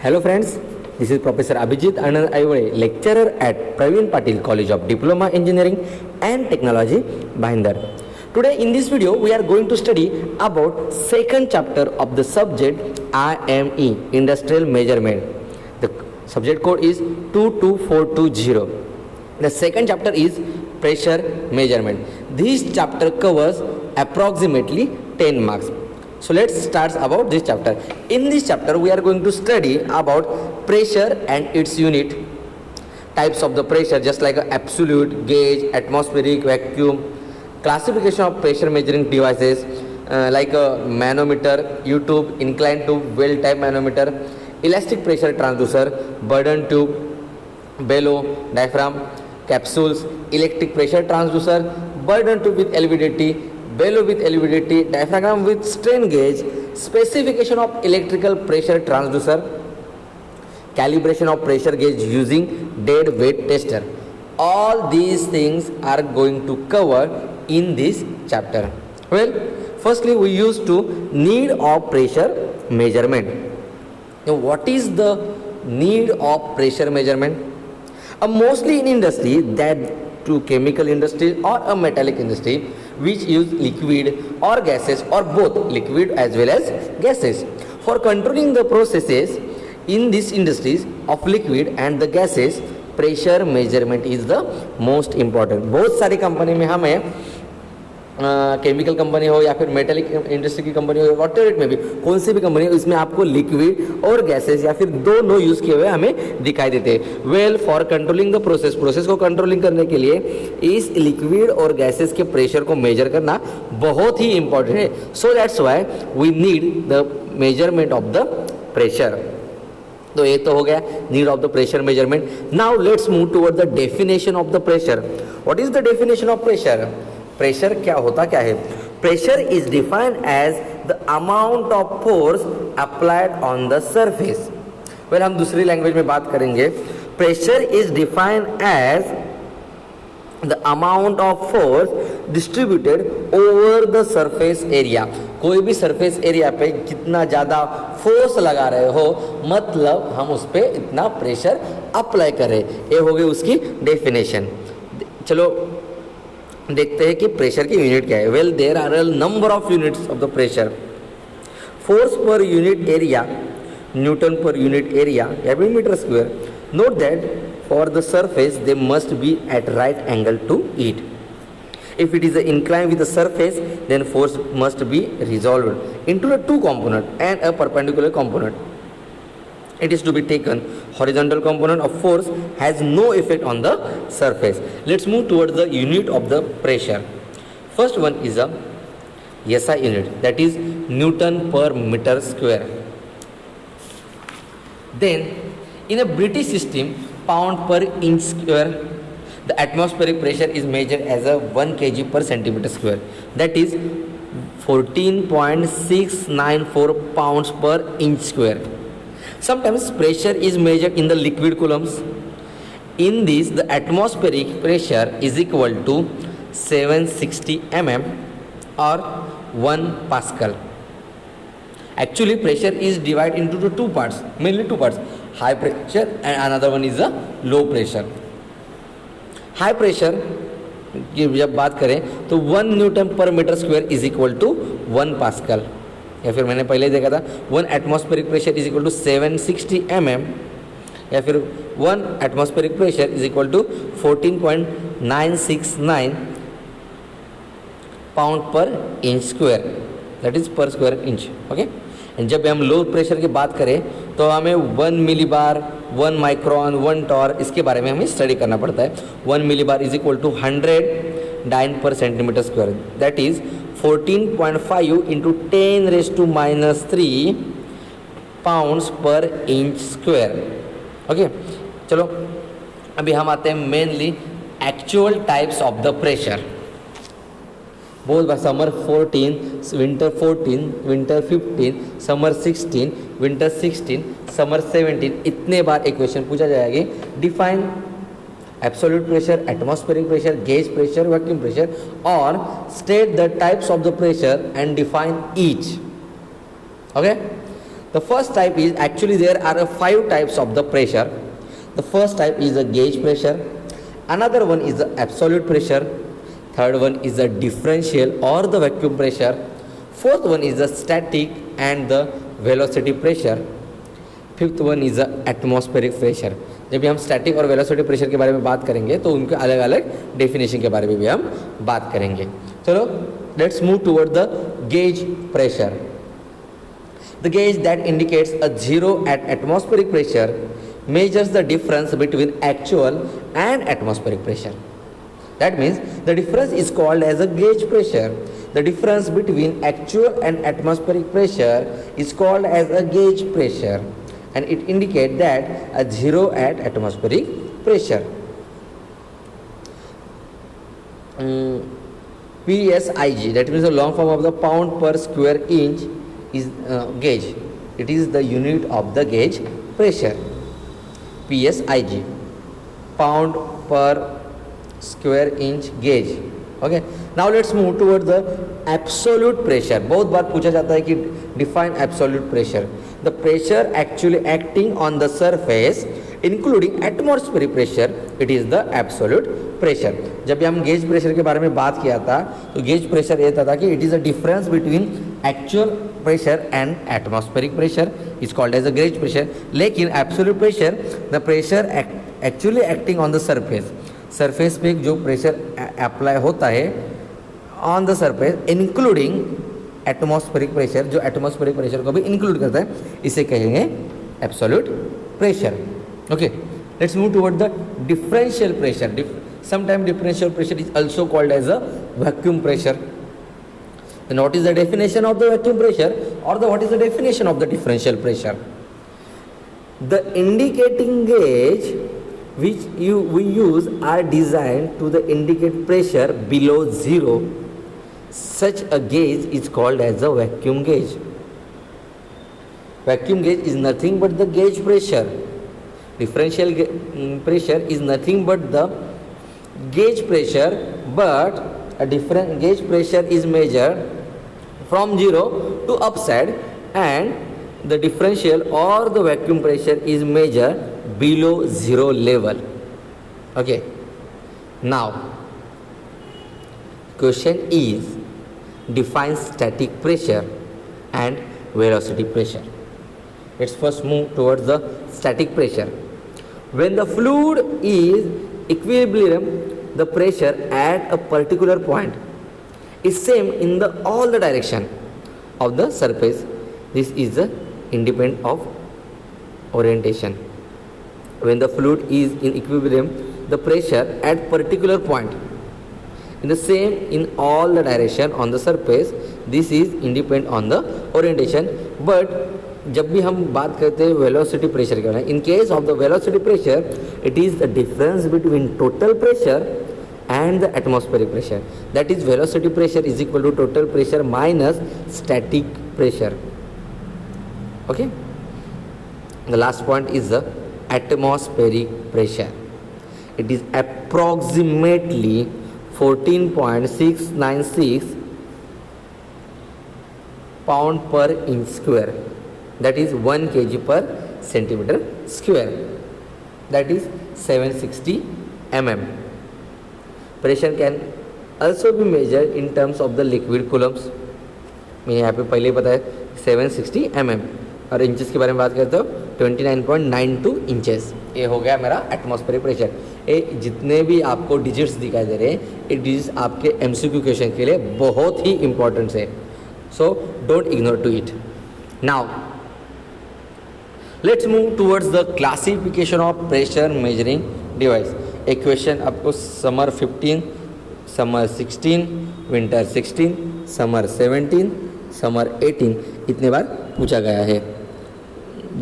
Hello friends, this is Professor Abhijit Anand Aivale, lecturer at Praveen Patil College of Diploma Engineering and Technology, Bhayandar. Today in this video we are going to study about second chapter of the subject IME, Industrial Measurement. The subject code is 22420. The second chapter is Pressure Measurement. This chapter covers approximately 10 marks. So let's start about this chapter. In this chapter we are going to study about pressure and its unit, types of the pressure just like absolute, gauge, atmospheric, vacuum, classification of pressure measuring devices like a manometer, U-tube, inclined tube, well type manometer, elastic pressure transducer, burden tube, bellow, diaphragm, capsules, electric pressure transducer, burden tube with LVDT, bellow with LVDT, diaphragm with strain gauge, specification of electrical pressure transducer, calibration of pressure gauge using dead weight tester. All these things are going to cover in this chapter. Well, firstly we used to need of pressure measurement. Now what is the need of pressure measurement? Mostly in industry, that to chemical industry or a metallic industry which use liquid or gases or both liquid as well as gases. For controlling the processes in these industries of liquid and the gases, pressure measurement is the most important. बहुत सारी company में हमें chemical company हो या फिर metallic industry की company हो, what ever it में भी, कौन सी भी कंपनी हो, इसमें आपको लिक्विड और गैसेस या फिर दोनों यूज किए हुए हमें दिखाई देते हैं. Well, for controlling the process को कंट्रोलिंग करने के लिए इस लिक्विड और गैसेस के प्रेशर को मेजर करना बहुत ही इंपॉर्टेंट है. So that's why we need the measurement of the pressure. तो ये तो हो गया need of the pressure measurement. Now let's move toward the definition of the pressure. What is the definition of pressure? Pressure क्या होता क्या है? Pressure is defined as the amount of force applied on the surface. Well, हम दूसरी language में बात करेंगे. Pressure is defined as the amount of force distributed over the surface area. कोई भी सरफेस एरिया पे जितना ज़्यादा फोर्स लगा रहे हो, मतलब हम उस पर इतना प्रेशर अप्लाई करें. ये हो गई उसकी डेफिनेशन. चलो देखते हैं कि प्रेशर की यूनिट क्या है. Well, there are a number of units of the pressure. Force per unit area, newton per unit area या फिर metre square. Note that for the surface they must be at right angle to it. If it is inclined with the surface, then force must be resolved into the two component and a perpendicular component. It is to be taken. Horizontal component of force has no effect on the surface. Let's move towards the unit of the pressure. First one is a SI unit, that is Newton per meter square. Then in a British system, pound per inch square. The atmospheric pressure is measured as a 1 kg per centimeter square, that is 14.694 pounds per inch square. Sometimes pressure is measured in the liquid coulombs. In this, the atmospheric pressure is equal to 760 mm or 1 Pascal. Actually, pressure is divided into the two parts, mainly two parts: high pressure and another one is a low pressure. High pressure की जब बात करें तो 1 newton per metre square is equal to 1 pascal, या फिर मैंने पहले देखा था 1 atmospheric pressure is equal to 760 mm, या फिर 1 atmospheric pressure is equal to 14.969 pound per inch square, that is per square inch. Okay. And जब हम लो प्रेशर की बात करें तो हमें 1 मिलीबार, 1 माइक्रोन, 1 टॉर, इसके बारे में हमें स्टडी करना पड़ता है. 1 millibar is equal to 100 dyne per centimetre square, that is 14.5 into 10⁻³ pounds per inch square. Okay. चलो अभी हम आते हैं mainly actual types of the pressure. बहुत बार summer 14, winter 14, winter 15, summer 16, winter 16, summer 17, इतने बार एक क्वेश्चन पूछा जाएगा. Define absolute pressure, atmospheric pressure, gauge pressure, vacuum pressure, और state the types of the pressure and define each. Okay. The first type is, actually there are 5 types of the pressure. The first type is a gauge pressure, another one is the absolute pressure, third one is the differential or the vacuum pressure, fourth one is the static and the velocity pressure, fifth one is the atmospheric pressure. जब भी हम static और velocity pressure के बारे में बात करेंगे तो उनके अलग अलग डेफिनेशन के बारे में भी हम बात करेंगे. चलो let's move toward the gauge pressure. The gauge that indicates a zero at atmospheric pressure measures the difference between actual and atmospheric pressure. That means the difference is called as a gauge pressure. The difference between actual and atmospheric pressure is called as a gauge pressure, and it indicates that a zero at atmospheric pressure. PSIG, that means the long form of the pound per square inch, is gauge. It is the unit of the gauge pressure. PSIG, pound per square inch gauge. Okay, now let's move toward the absolute pressure. बहुत बार पूछा जाता है कि define absolute pressure. The pressure actually acting on the surface including atmospheric pressure, it is the absolute pressure. जब भी हम gauge pressure के बारे में बात किया था तो गेज प्रेशर ये था कि it is a difference between actual pressure and atmospheric pressure is called as a gauge pressure. लेकिन absolute pressure, the pressure actually acting on the surface पे जो प्रेशर अप्लाई होता है on the surface including atmospheric pressure, जो atmospheric pressure को भी include करता है, इसे कहेंगे absolute pressure. Okay, let's move toward the differential pressure. Sometime differential pressure is also called as a vacuum pressure. Then what is the definition of the vacuum pressure, or what is the definition of the differential pressure? The indicating gauge which we use are designed to the indicate pressure below zero. Such a gauge is called as a vacuum gauge. Vacuum gauge is nothing but the gauge pressure. Differential pressure is nothing but the gauge pressure, but a different gauge pressure is measured from zero to upside, and the differential or the vacuum pressure is measured below zero level. Okay, now question is, define static pressure and velocity pressure. Let's first move towards the static pressure. When the fluid is equilibrium, the pressure at a particular point is same in the all the direction of the surface. This is the independent of orientation. When the fluid is in equilibrium, the pressure at particular point in the same in all the direction on the surface. This is independent on the orientation. But जब भी हम बात करते हैं velocity pressure के बारे में, in case of the velocity pressure it is the difference between total pressure and the atmospheric pressure. That is, velocity pressure is equal to total pressure minus static pressure. Okay, the last point is the atmospheric pressure. It is approximately 14.696 pound per inch square. That is 1 kg per centimeter square. That is 760 mm. Pressure can also be measured in terms of the liquid coulombs. मैंने यहाँ पे पहले ही बताया 760 mm, और inches के बारे में बात करते हो 29.92 इंचेस. ये हो गया मेरा एटमॉस्फेरिक प्रेशर. ये जितने भी आपको डिजिट्स दिखाई दे रहे हैं, ये डिजिट्स आपके MCQ क्वेश्चन के लिए बहुत ही इंपॉर्टेंट है. So don't ignore to it. Now let's move towards the classification of pressure measuring device. एक क्वेश्चन आपको summer 15, summer 16, winter 16, summer 17, summer 18 इतने बार पूछा गया है.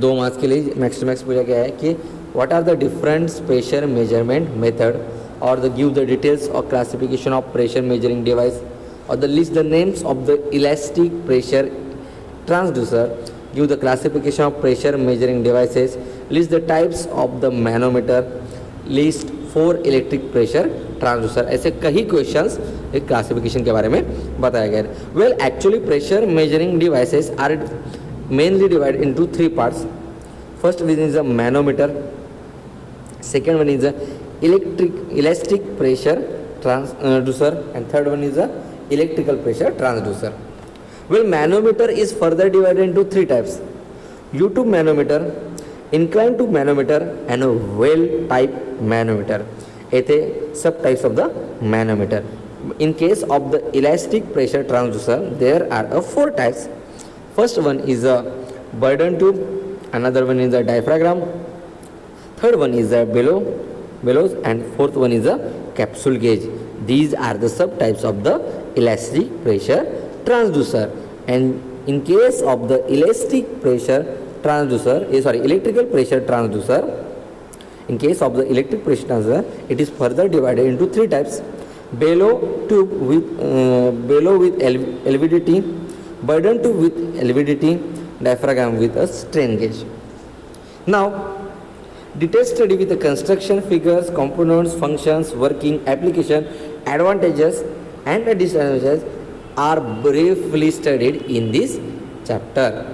2 मार्क्स के लिए मैक्स टू मैक्स पूछा गया है कि what are the different pressure measurement method, और the give the details of classification of pressure measuring device, और the list the names of the elastic pressure transducer, give the classification of pressure measuring devices, list the types of the manometer, list 4 electric pressure transducer. ऐसे कई questions एक classification के बारे में बताया गया है. Well actually pressure measuring devices are mainly divided into three parts. First one is a manometer, second one is a elastic pressure transducer, and third one is a electrical pressure transducer. Well, manometer is further divided into three types: U-tube manometer, inclined tube manometer, and a well type manometer. येथे सब types of the manometer. In case of the elastic pressure transducer, there are four types. First one is a Bourdon tube, another one is a diaphragm, third one is a bellows, and fourth one is a capsule gauge. These are the subtypes of the elastic pressure transducer. And in case of the electrical pressure transducer, in case of the electric pressure transducer, it is further divided into three types: bellow with LVDT, Bourdon tube with LVDT, diaphragm with a strain gauge. Now, detailed study with the construction, figures, components, functions, working, application, advantages and disadvantages are briefly studied in this chapter.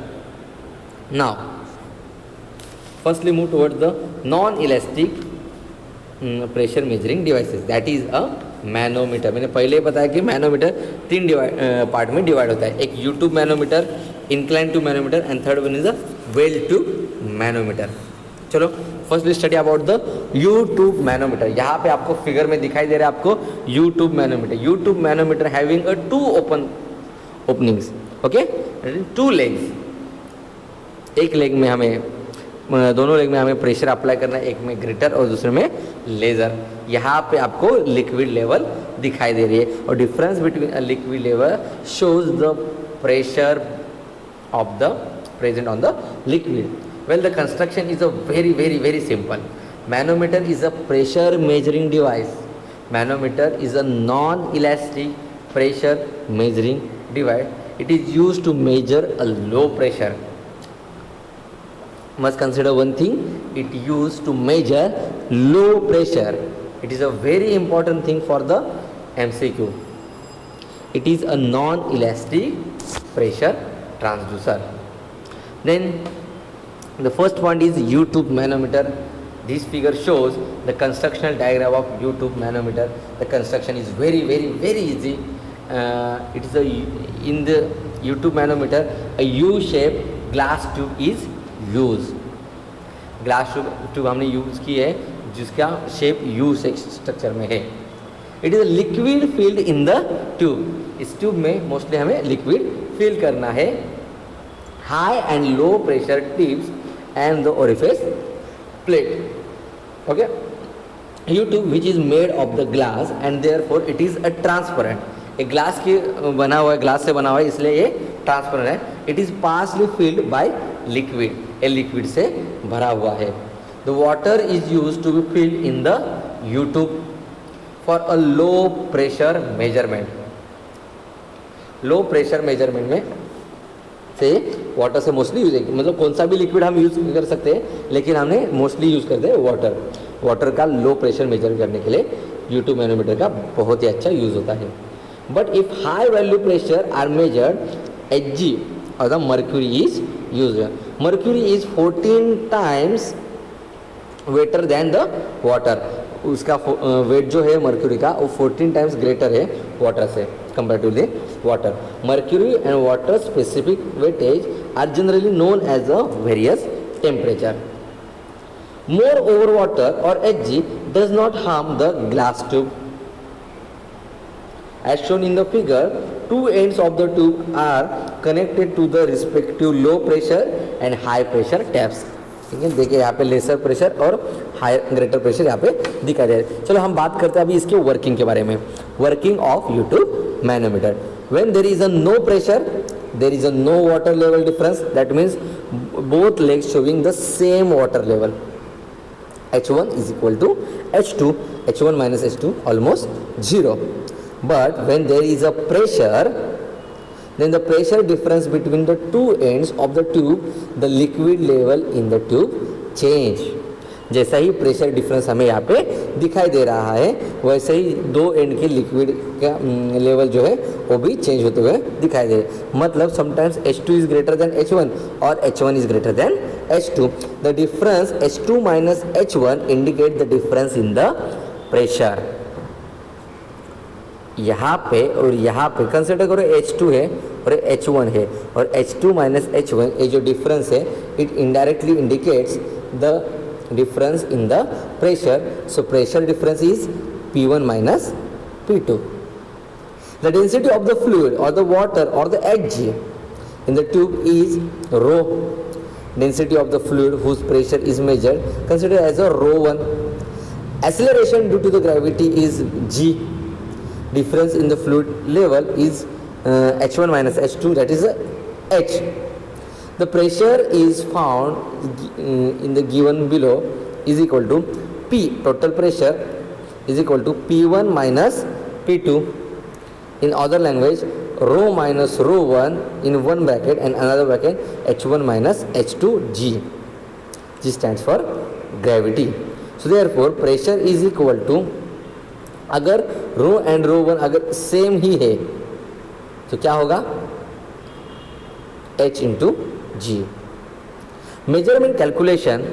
Now, firstly move towards the non-elastic pressure measuring devices, that is a manometer. मैंने पहले ही बताया कि manometer तीन part में divide होता है: एक U tube manometer, incline tube manometer, and third one is a well tube manometer. चलो firstly study about the U tube manometer. यहाँ पे आपको फिगर में दिखाई दे रहा है आपको U tube manometer. U tube manometer having a two openings, okay, two legs. एक लेग में हमें, दोनों लेग में हमें प्रेशर अप्लाई करना है, एक में ग्रेटर और दूसरे में लेज़र. यहाँ पे आपको लिक्विड लेवल दिखाई दे रही है और difference between a liquid level shows the pressure of the present on the liquid. Well, the construction is a very simple. Manometer is a pressure measuring device. Manometer is a non-elastic pressure measuring device. It is used to measure a low pressure. Must consider one thing, it used to measure low pressure. It is a very important thing for the MCQ. It is a non-elastic pressure transducer. Then the first one is U-tube manometer. This figure shows the constructional diagram of U-tube manometer. The construction is very easy. It is in the U-tube manometer, a U-shaped glass tube is used. Glass tube हमने use की है जिसका shape U structure में है. It is a liquid field in the tube. इस tube में mostly हमें liquid fill करना है. High and low pressure tips and the orifice plate. Okay, U-tube which is made of the glass and therefore it is a transparent. एक glass की बना हुआ है, ग्लास से बना हुआ है, इसलिए ये ट्रांसपेरेंट है. It is partially filled by liquid, a liquid से भरा हुआ है. The water is use to be filled in the U-tube for a low pressure measurement. Low pressure measurement में से वाटर से मोस्टली यूज है, मतलब कौन सा भी लिक्विड हम यूज़ कर सकते हैं, लेकिन हमने मोस्टली यूज़ करते हैं वाटर. वाटर का लो प्रेशर मेजर करने के लिए U-tube मैनोमीटर का बहुत ही अच्छा यूज़ होता है. But if high value pressure are measured, Hg और the mercury is use. Mercury is 14 times weighter than the water. उसका वेट जो है मर्क्यूरी का वो 14 टाइम्स ग्रेटर है वाटर से comparatively water. Mercury and water specific weightage are generally known as the various temperature. Moreover, water or Hg does not harm the glass tube. As shown in the figure, two ends of the tube are connected to the respective low pressure and high pressure taps. ठीक है, देखिए यहाँ पे laser pressure और high greater pressure यहाँ पे दिखाई दे रहा है. चलो हम बात करते हैं अभी इसके वर्किंग के बारे में. Working of U-tube manometer. When there is a no pressure, there is a no water level difference. That means both legs showing the same water level. H1 is equal to H2. H1 minus H2 almost 0. But when there is a pressure, then the pressure difference between the two ends of the tube, the liquid level in the tube change. जैसा ही pressure difference हमें यहाँ पे दिखाई दे रहा है वैसे ही दो and के लिक्विड का लेवल जो है वो भी चेंज होते हुए दिखाई दे। मतलब sometimes H2 is greater than H1 और H1 is greater than H2। The difference H2 minus H1 indicate the difference in the pressure. यहाँ पे और यहाँ पे कंसिडर करो H2 है और H1 है और H2 माइनस H1 ये जो डिफरेंस है it indirectly indicates the difference in the pressure. So pressure difference is P1 minus P2. The density of the fluid or the water or the Hg in the tube is rho. Density of the fluid whose pressure is measured considered as a rho1. Acceleration due to the gravity is g. Difference in the fluid level is H1 minus H2, that is H. The pressure is found in the given below is equal to P, total pressure is equal to P1 minus P2. In other language, rho minus rho1 in one bracket and another bracket H1 minus H2G. G stands for gravity. So therefore pressure is equal to, अगर rho and rho1 अगर same ही है तो क्या होगा H into G. Measurement calculation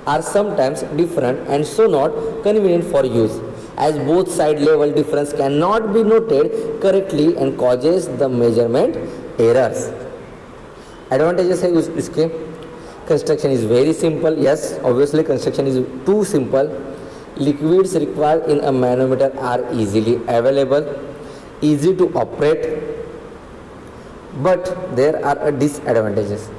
are sometimes different and so not convenient for use as both side level difference cannot be noted correctly and causes the measurement errors. Advantages है इसके, construction is very simple. Yes, obviously construction is too simple. Liquids required in a manometer are easily available, easy to operate, but there are disadvantages.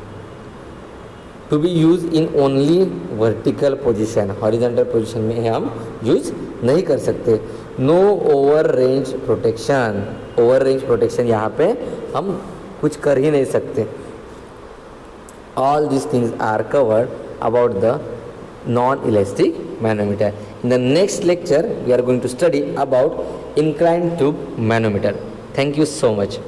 To be used in only vertical position, horizontal position में हम use नहीं कर सकते. No over range protection. Over range protection यहाँ पे हम कुछ कर ही नहीं सकते. All these things are covered about the non-elastic manometer. In the next lecture we are going to study about inclined tube manometer. Thank you so much.